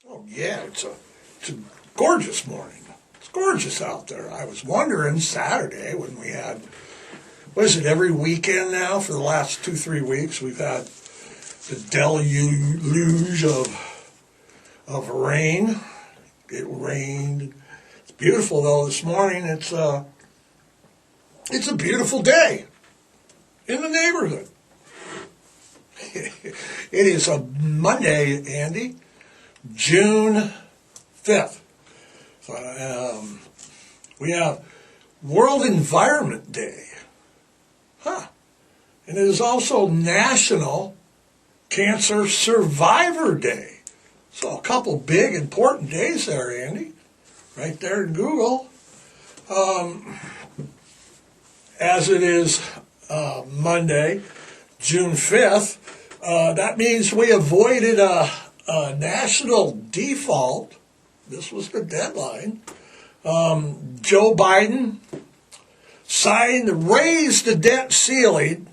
Oh yeah, it's a gorgeous morning. It's gorgeous out there. I was wondering Saturday when we had, what is it, every weekend now for the last 2-3 weeks we've had the deluge of rain. It rained. It's beautiful though this morning. It's a beautiful day in the neighborhood. It is a Monday, Andy, June 5th. We have World Environment Day. And it is also National Cancer Survivor Day. So a couple big important days there, Andy. Right there in Google. As it is Monday, June 5th, that means we avoided a national default. This was the deadline. Joe Biden signed to raise the debt ceiling.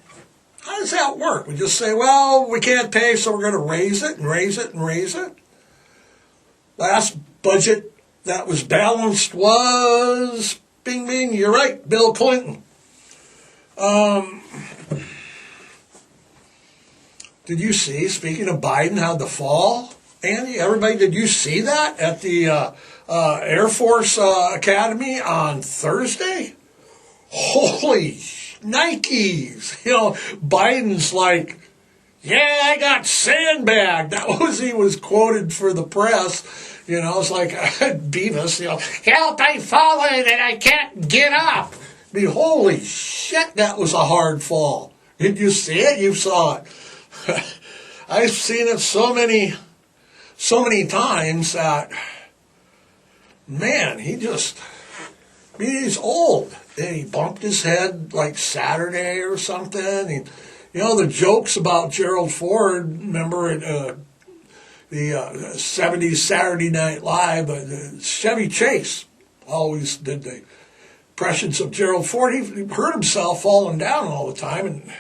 How does that work? We just say, well, we can't pay, so we're going to raise it and raise it and raise it. Last budget that was balanced was, bing, bing, you're right, Bill Clinton. Did you see, speaking of Biden, how the fall, Andy, everybody, did you see that at the Air Force Academy on Thursday? Holy Nikes. You know, Biden's like, yeah, I got sandbagged. That was, he was quoted for the press. You know, it's like Beavis, you know, help, I've fallen and I can't get up. I mean, holy shit, that was a hard fall. Did you see it? You saw it. I've seen it so many times that, man, he's old. And he bumped his head like Saturday or something. You know, the jokes about Gerald Ford, remember it, the 70s Saturday Night Live, Chevy Chase always did the impressions of Gerald Ford. He hurt himself falling down all the time. And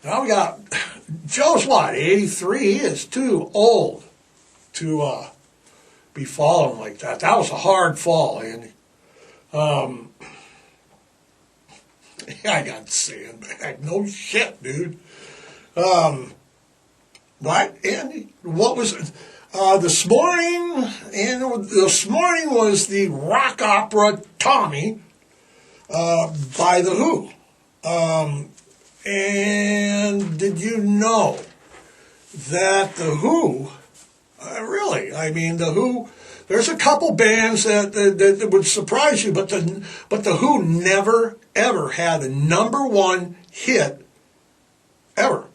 now we got, Joe's what, 83? He is too old to be falling like that. That was a hard fall, Andy. I got sandbag. No shit, dude. What, Andy? What was it? This morning was the rock opera Tommy by The Who. And did you know that The Who, really, I mean, The Who, there's a couple bands that would surprise you, but the Who never, ever had a #1 hit, ever.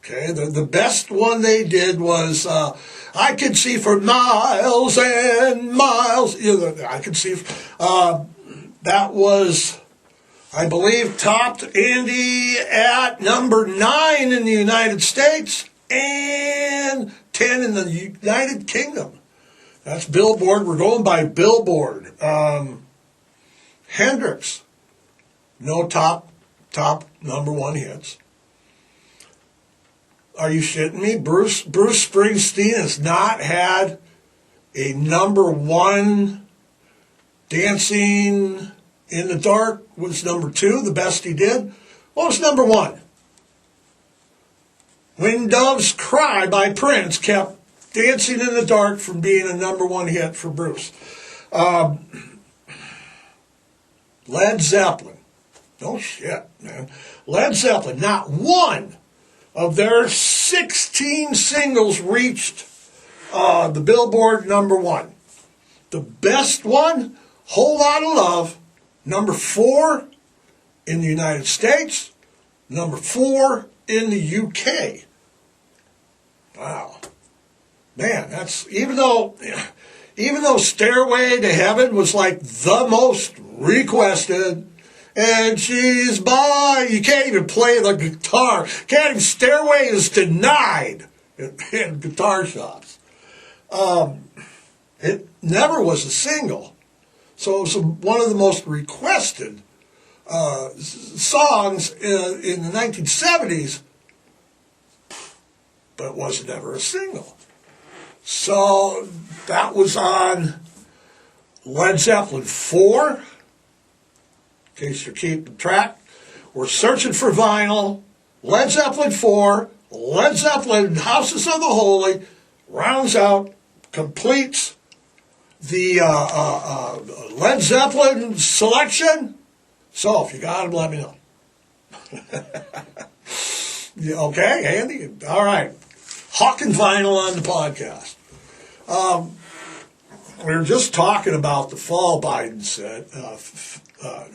Okay, the best one they did was, I Could See for Miles and Miles. You know, I Could See, that was, I believe, topped, Andy, at #9 in the United States and 10 in the United Kingdom. That's Billboard. We're going by Billboard. Hendrix, no top #1 hits. Are you shitting me? Bruce Springsteen has not had a #1. Dancing in the Dark was #2, the best he did. What was #1? When Doves Cry by Prince kept Dancing in the Dark from being a #1 hit for Bruce. Led Zeppelin. No shit, man. Led Zeppelin, not one of their 16 singles reached the Billboard #1. The best one, Whole Lotta Love, #4 in the United States, #4 in the UK. Wow. Man, that's, even though Stairway to Heaven was like the most requested, and she's by, you can't even play the guitar. Can't even, Stairway is denied in guitar shops. It never was a single. So it was one of the most requested songs in the 1970s, but it wasn't ever a single. So that was on Led Zeppelin 4, in case you're keeping track. We're searching for vinyl. Led Zeppelin 4, Led Zeppelin Houses of the Holy, rounds out, completes the Led Zeppelin selection. So if you got them, let me know. Okay, Andy? All right. Hawking vinyl on the podcast. We were just talking about the fall Biden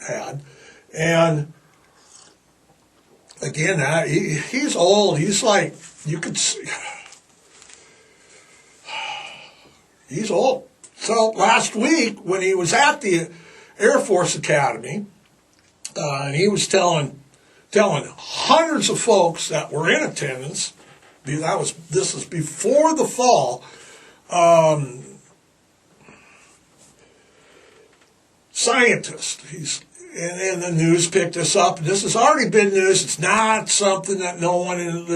had. And again, he's old. He's like, you could see, he's old. So last week when he was at the Air Force Academy, and he was telling hundreds of folks that were in attendance, this is before the fall, scientist. And the news picked this up. This has already been news. It's not something that no one is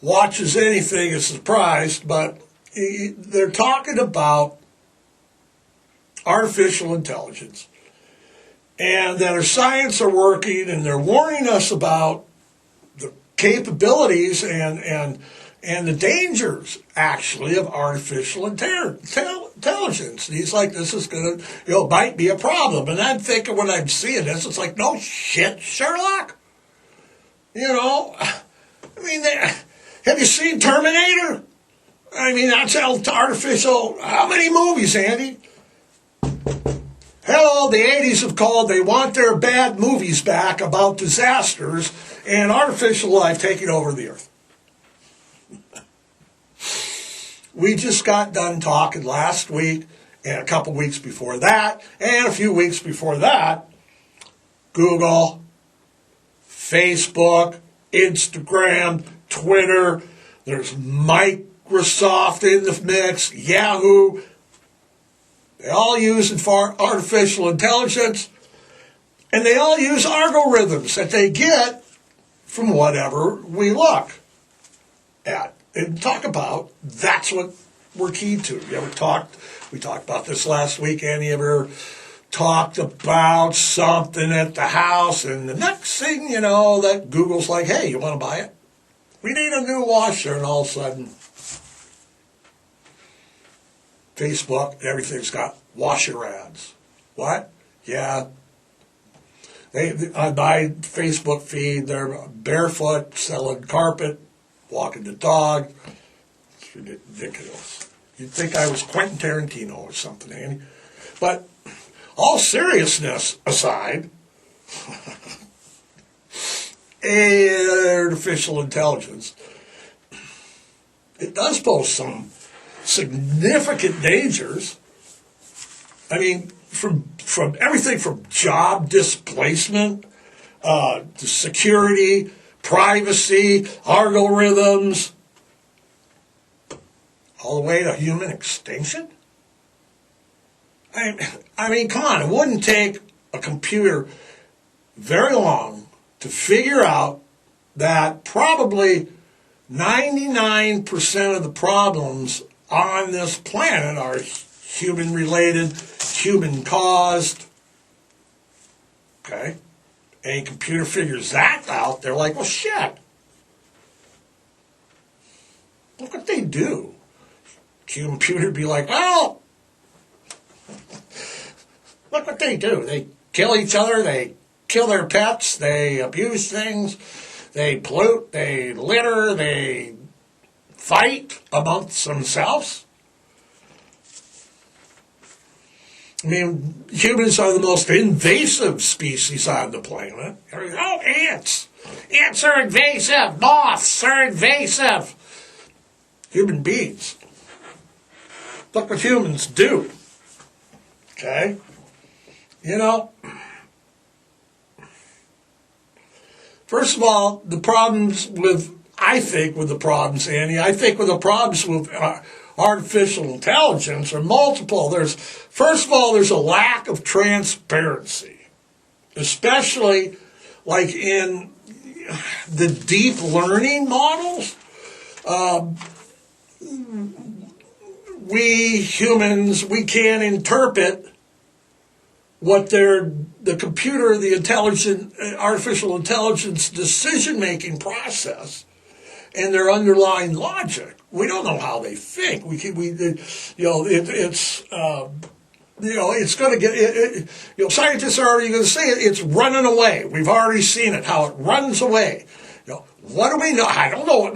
watches anything is surprised, but they're talking about artificial intelligence, and that our science are working, and they're warning us about the capabilities and the dangers, actually, of artificial intelligence. And he's like, this is going to, might be a problem. And I'm thinking when I'm seeing this, it's like, no shit, Sherlock. I mean, have you seen Terminator? I mean, that's artificial. How many movies, Andy? Hello, the 80s have called. They want their bad movies back about disasters and artificial life taking over the earth. We just got done talking last week and a couple weeks before that and a few weeks before that. Google, Facebook, Instagram, Twitter. There's Microsoft in the mix, Yahoo. They all use it for artificial intelligence, and they all use algorithms that they get from whatever we look at and talk about. That's what we're key to. We talked about this last week. Any of you talked about something at the house, and the next thing you know, that Google's like, hey, you want to buy it? We need a new washer, and all of a sudden, Facebook, everything's got washer ads. What? Yeah. On my Facebook feed, they're barefoot, selling carpet, walking the dog. It's ridiculous. You'd think I was Quentin Tarantino or something, Andy. But all seriousness aside, artificial intelligence, it does pose some significant dangers. I mean, from everything from job displacement to security, privacy, algorithms, all the way to human extinction. I mean, come on, it wouldn't take a computer very long to figure out that probably 99% of the problems on this planet are human-related, human-caused. Okay? And a computer figures that out, they're like, well, shit. Look what they do. Computer be like, well, look what they do. They kill each other, they kill their pets, they abuse things, they pollute, they litter, they fight amongst themselves. I mean, humans are the most invasive species on the planet. Oh, ants. Ants are invasive. Moths are invasive. Human beings. Look what humans do. Okay? First of all, the problems with the problems with artificial intelligence are multiple. First of all, there's a lack of transparency, especially like in the deep learning models. we humans, we can't interpret what the computer, the artificial intelligence decision-making process and their underlying logic. We don't know how they think. It's going to get, scientists are already going to say it's running away. We've already seen it, how it runs away. What do we know? I don't know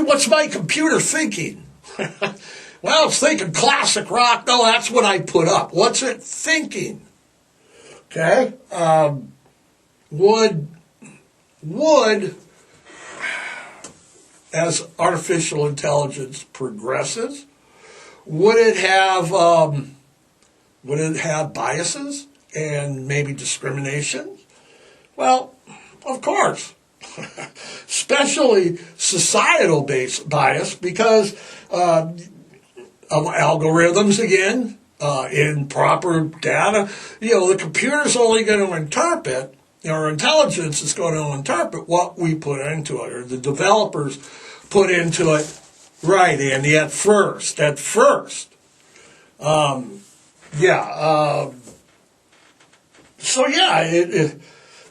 what's my computer thinking? Well, it's thinking classic rock. No, that's what I put up. What's it thinking? Okay? Would, as artificial intelligence progresses, would it have biases and maybe discrimination? Well, of course. Especially societal bias because of algorithms again, improper data. The computer's only going to interpret, our intelligence is going to interpret what we put into it, or the developers put into it. Right, Andy, at first.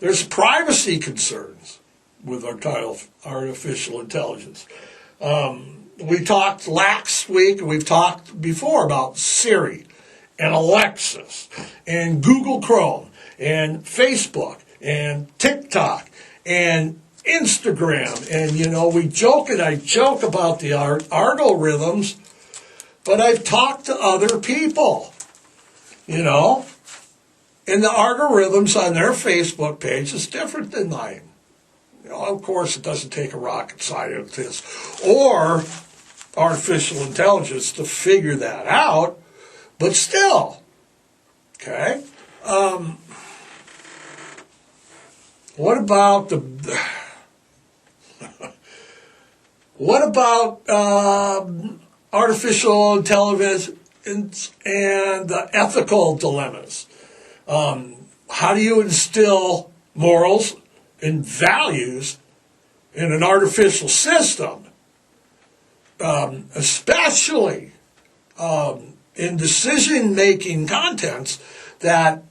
There's privacy concerns with artificial intelligence. We talked last week, and we've talked before about Siri and Alexis and Google Chrome and Facebook and TikTok and Instagram. And, I joke about the algorithms, but I've talked to other people, and the algorithms on their Facebook page is different than mine. Of course, it doesn't take a rocket scientist or artificial intelligence to figure that out, but still, okay? What about artificial intelligence and the ethical dilemmas? How do you instill morals and values in an artificial system, especially in decision-making contents that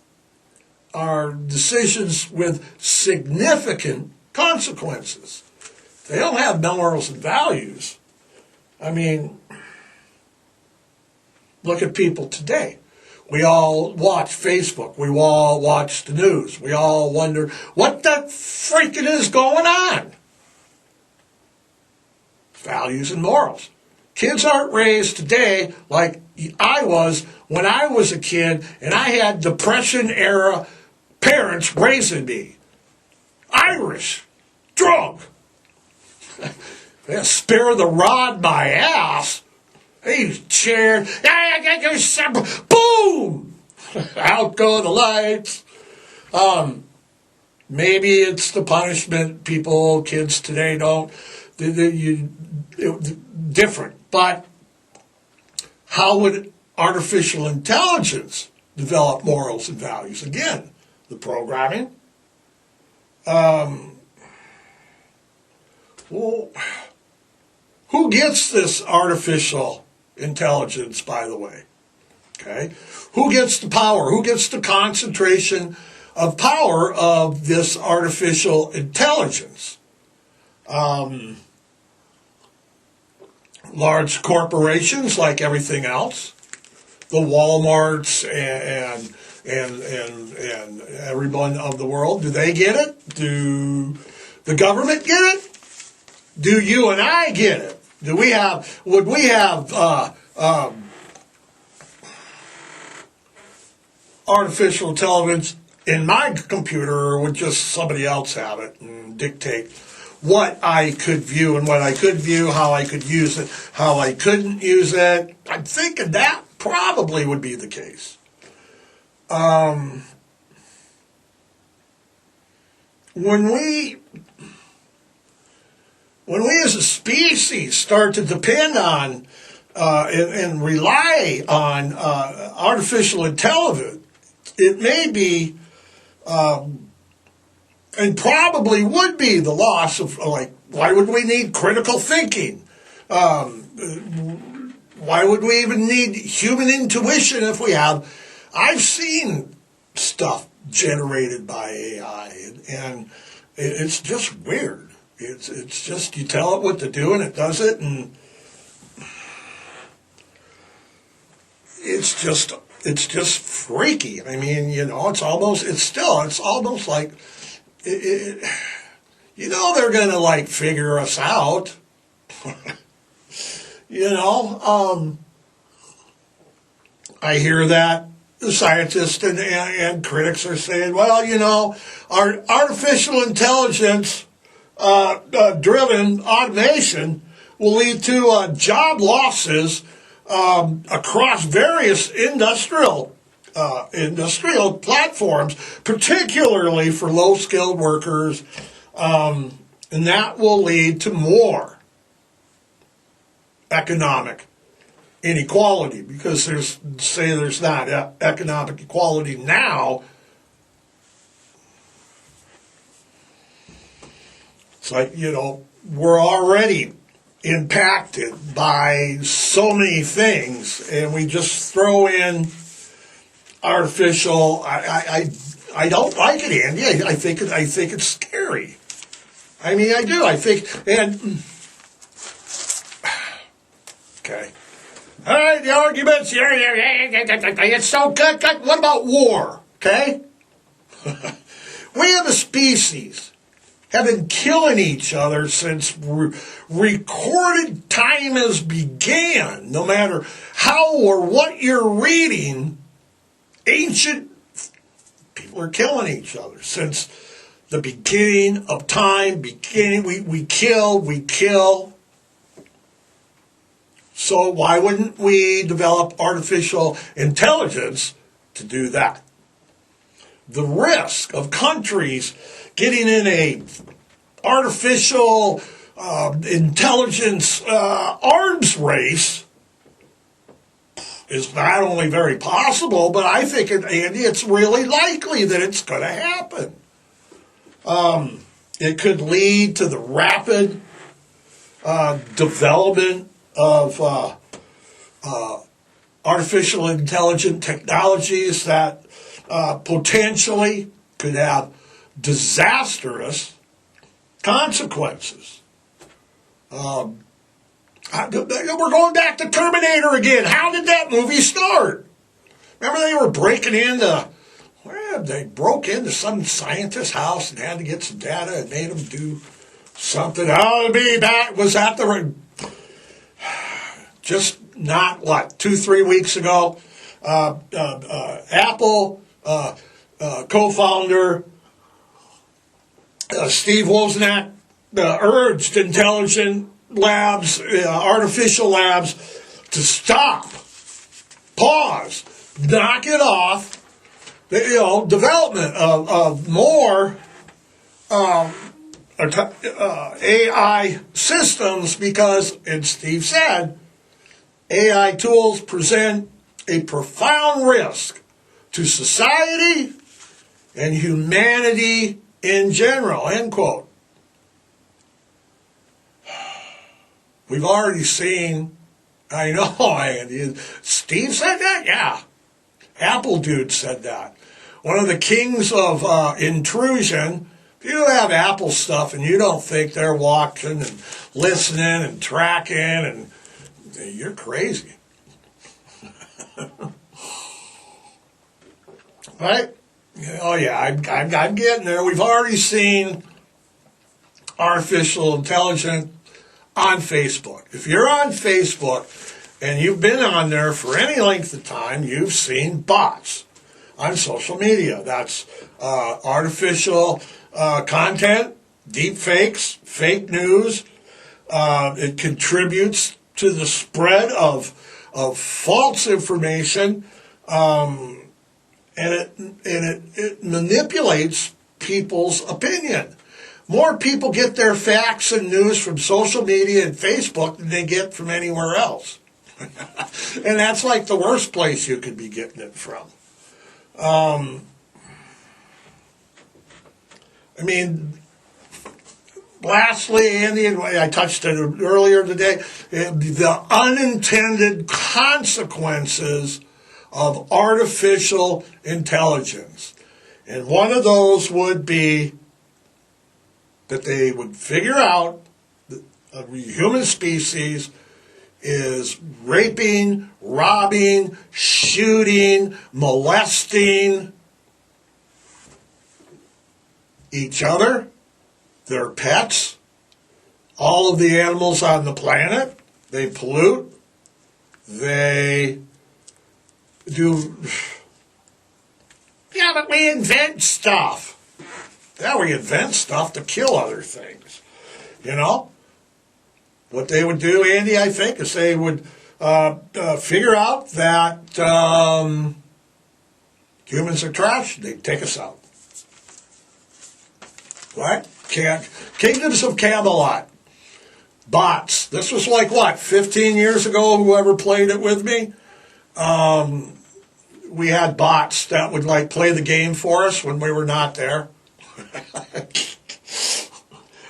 are decisions with significant consequences? They don't have morals and values. Look at people today. We all watch Facebook. We all watch the news. We all wonder what the freaking is going on. Values and morals. Kids aren't raised today like I was when I was a kid and I had Depression-era parents raising me. Irish. Drunk. Spare the rod my ass. He's cheered. Boom! Out go the lights. Maybe it's the punishment kids today don't. Different. But how would artificial intelligence develop morals and values? Again, the programming. Well, who gets this artificial intelligence, by the way? Okay? Who gets the power? Who gets the concentration of power of this artificial intelligence? Large corporations, like everything else. The Walmarts and everyone of the world. Do they get it? Do the government get it? Do you and I get it? Would we have artificial intelligence in my computer, or would just somebody else have it and dictate what I could view and what I could view, how I could use it, how I couldn't use it? I'm thinking that probably would be the case. When we as a species start to depend on and rely on artificial intelligence, it may be, and probably would be, the loss of, why would we need critical thinking? Why would we even need human intuition if we have? I've seen stuff generated by AI, and it's just weird. It's just you tell it what to do and it does it, and it's just freaky. I mean, it's almost like they're gonna like figure us out. I hear that the scientists and critics are saying, well, our artificial intelligence driven automation will lead to job losses across various industrial platforms, particularly for low-skilled workers, and that will lead to more economic inequality, because there's not economic equality now. It's like, we're already impacted by so many things, and we just throw in artificial. I don't like it, Andy. I think it's scary. I mean, I do. I think, and okay. All right, the arguments here. It's so good. What about war? Okay, we have a species have been killing each other since recorded time has began. No matter how or what you're reading, ancient people are killing each other since the beginning of time. We kill. So why wouldn't we develop artificial intelligence to do that? The risk of countries getting in a artificial intelligence arms race is not only very possible, but I think, Andy, it's really likely that it's going to happen. It could lead to the rapid development of artificial intelligent technologies that potentially could have disastrous consequences. We're going back to Terminator again. How did that movie start? Remember they were they broke into some scientist's house and had to get some data and made them do something. Was that just not, 2-3 weeks ago, Apple co-founder Steve Wozniak urged intelligent labs, artificial labs, to stop, pause, knock it off, development of more AI systems, because, and Steve said, AI tools present a profound risk to society and humanity in general, end quote. We've already seen, I know, Andy, Steve said that? Yeah. Apple dude said that. One of the kings of intrusion. If you have Apple stuff and you don't think they're watching and listening and tracking, and you're crazy. Right? Oh, yeah, I'm getting there. We've already seen artificial intelligence on Facebook. If you're on Facebook and you've been on there for any length of time, you've seen bots on social media. That's artificial content, deep fakes, fake news. It contributes to the spread of false information, and it manipulates people's opinion. More people get their facts and news from social media and Facebook than they get from anywhere else. And that's like the worst place you could be getting it from. I mean, Lastly, Andy, and I touched it earlier today, the unintended consequences of artificial intelligence. And one of those would be that they would figure out that a human species is raping, robbing, shooting, molesting each other, their pets, all of the animals on the planet. They pollute. They do. Yeah, but we invent stuff. Yeah, we invent stuff to kill other things. You know? What they would do, Andy, I think, is they would figure out that humans are trash. They'd take us out. Right? Kingdoms of Camelot. Bots. This was like, what, 15 years ago, whoever played it with me? We had bots that would, like, play the game for us when we were not there.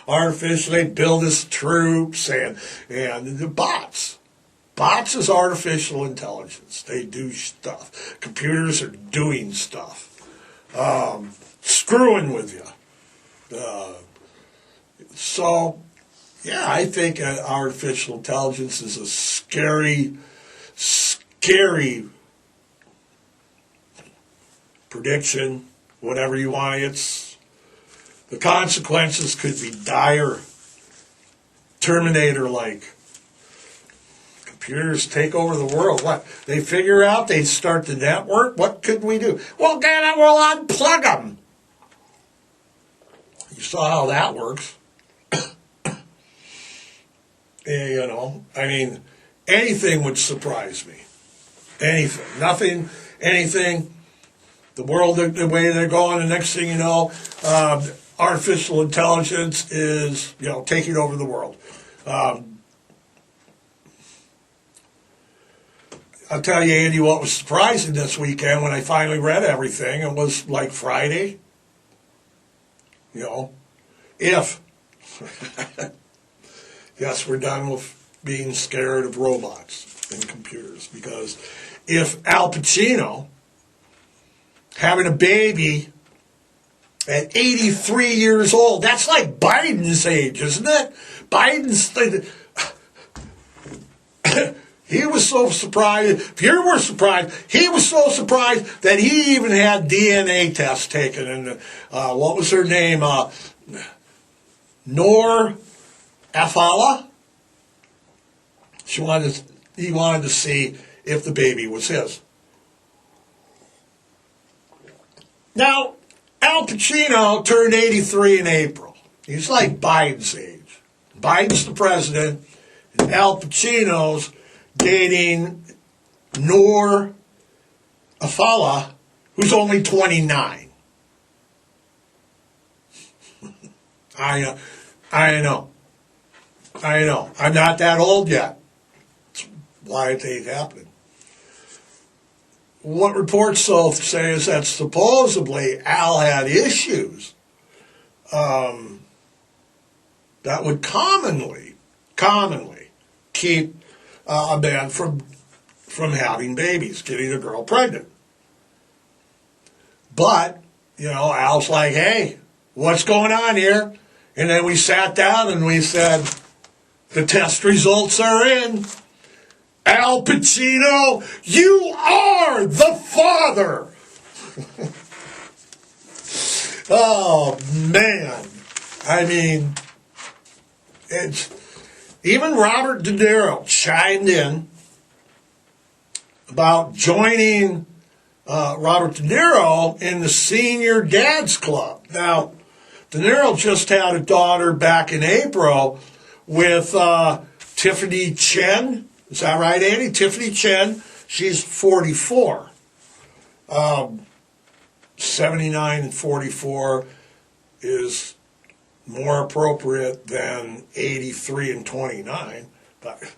Artificially build us troops and the bots. Bots is artificial intelligence. They do stuff. Computers are doing stuff. Screwing with you. So, yeah, I think artificial intelligence is a scary prediction, whatever you want. The consequences could be dire, Terminator-like. Computers take over the world. What? They figure out, they start the network. What could we do? Well, then we'll unplug them. You saw how that works. You know, I mean, anything would surprise me. Anything. Nothing, anything. The world, the way they're going, the next thing you know, artificial intelligence is, you know, taking over the world. I'll tell you, Andy, what was surprising this weekend when I finally read everything, it was like Friday. You know, if, yes, we're done with being scared of robots and computers, because if Al Pacino, having a baby at 83 years old, that's like Biden's age, isn't it? He was so surprised. If you were surprised, he was so surprised that he even had DNA tests taken. And what was her name? Noor Afala. He wanted to see if the baby was his. Now, Al Pacino turned 83 in April. He's like Biden's age. Biden's the president, and Al Pacino's dating Noor Afala, who's only 29. I know. I'm not that old yet. That's why it ain't happening. What reports so say is that supposedly Al had issues that would commonly keep a man from having babies, getting a girl pregnant. But, you know, Al's like, hey, what's going on here? And then we sat down and we said, the test results are in. Al Pacino, you are the father. Oh, man. I mean, even Robert De Niro chimed in about joining Robert De Niro in the Senior Dads Club. Now, De Niro just had a daughter back in April with Tiffany Chen. Is that right, Andy? Tiffany Chen. She's 44. 79 and 44 is more appropriate than 83 and 29. But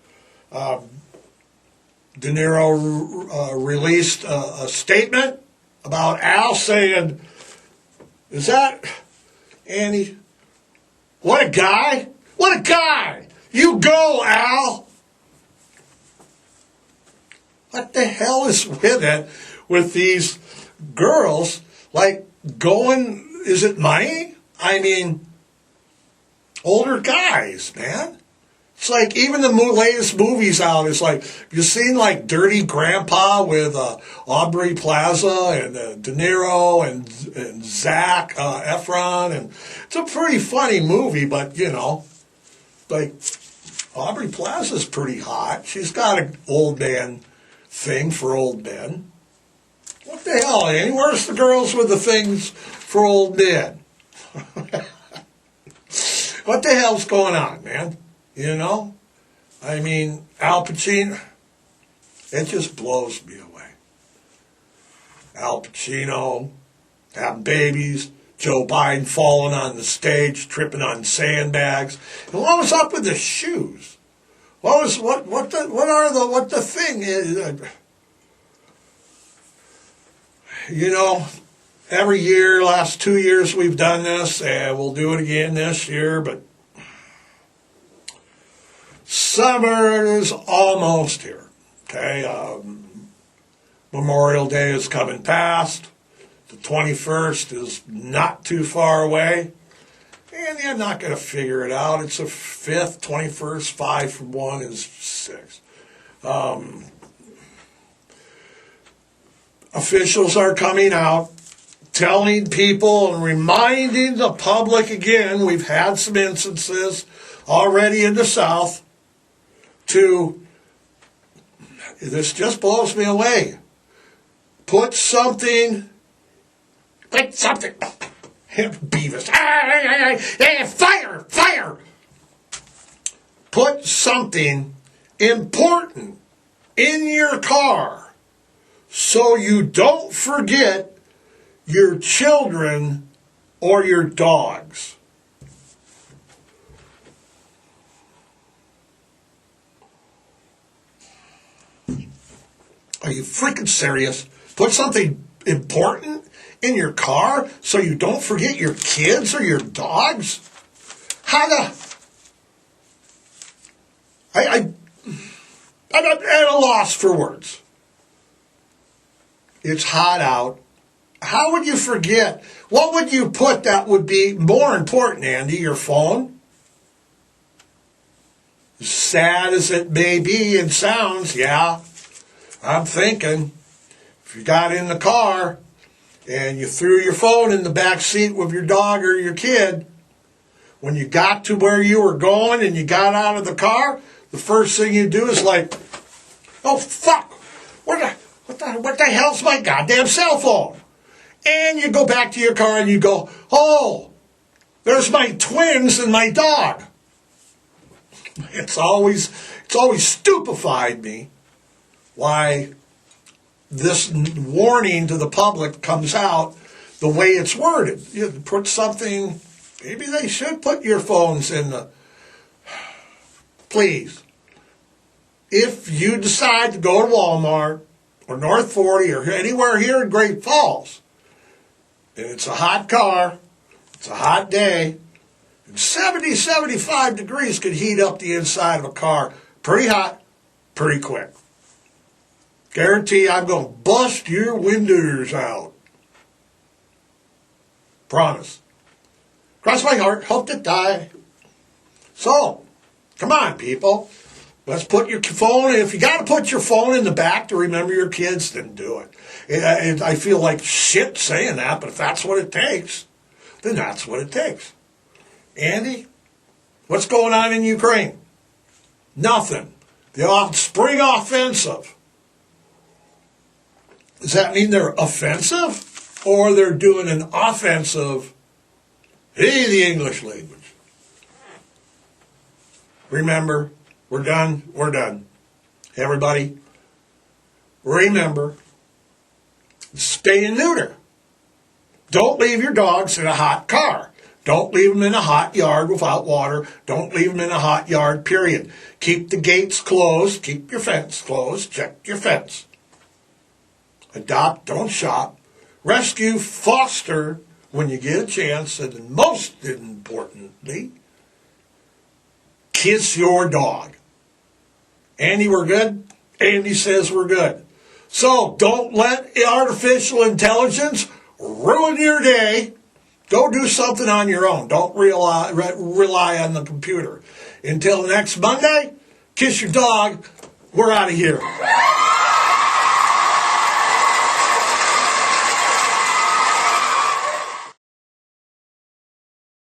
De Niro released a statement about Al saying, is that, Andy, What a guy. What a guy. You go, Al. What the hell is with it with these girls, like, going, is it money? I mean, older guys, man. It's like, even the latest movies out, it's like, you seen like Dirty Grandpa with Aubrey Plaza and De Niro and Zac Efron, and it's a pretty funny movie, but you know, like, Aubrey Plaza's pretty hot. She's got an old man thing for old men. What the hell, Annie? Where's the girls with the things for old men? What the hell's going on, man? You know? I mean, Al Pacino, it just blows me away. Al Pacino having babies, Joe Biden falling on the stage, tripping on sandbags. And what was up with the shoes? What the thing is? You know, every year, last 2 years we've done this, and we'll do it again this year, but summer is almost here, okay? Memorial Day is coming past. The 21st is not too far away. And you're not going to figure it out. It's a 5th, 21st, 5 from 1 is 6. Officials are coming out, telling people and reminding the public again, we've had some instances already in the South, this just blows me away. Put something, Beavis, fire! Put something important in your car so you don't forget your children or your dogs. Are you freaking serious? Put something important in your car so you don't forget your kids or your dogs? I'm at a loss for words. It's hot out. How would you forget? What would you put that would be more important, Andy? Your phone? As sad as it may be and sounds, yeah. I'm thinking, if you got in the car and you threw your phone in the back seat with your dog or your kid, when you got to where you were going and you got out of the car, the first thing you do is like, oh, fuck, what the hell's my goddamn cell phone? And you go back to your car and you go, oh, there's my twins and my dog. It's always stupefied me why this warning to the public comes out the way it's worded. You put something, maybe they should put your phones in the, please. If you decide to go to Walmart or North 40 or anywhere here in Great Falls, and it's a hot car, it's a hot day, and 70, 75 degrees could heat up the inside of a car pretty hot, pretty quick. Guarantee I'm going to bust your windows out. Promise. Cross my heart, hope to die. So, come on, people. Let's put your phone, if you got to put your phone in the back to remember your kids, then do it. I feel like shit saying that, but if that's what it takes, then that's what it takes. Andy, what's going on in Ukraine? Nothing. The spring offensive. Does that mean they're offensive? Or they're doing an offensive? Hey, the English language. Remember, we're done. Everybody, remember, stay neuter. Don't leave your dogs in a hot car. Don't leave them in a hot yard without water. Don't leave them in a hot yard, period. Keep the gates closed. Keep your fence closed. Check your fence. Adopt, don't shop. Rescue, foster when you get a chance. And most importantly, kiss your dog. Andy, we're good? Andy says we're good. So don't let artificial intelligence ruin your day. Go do something on your own. Don't rely on the computer. Until next Monday, kiss your dog. We're out of here.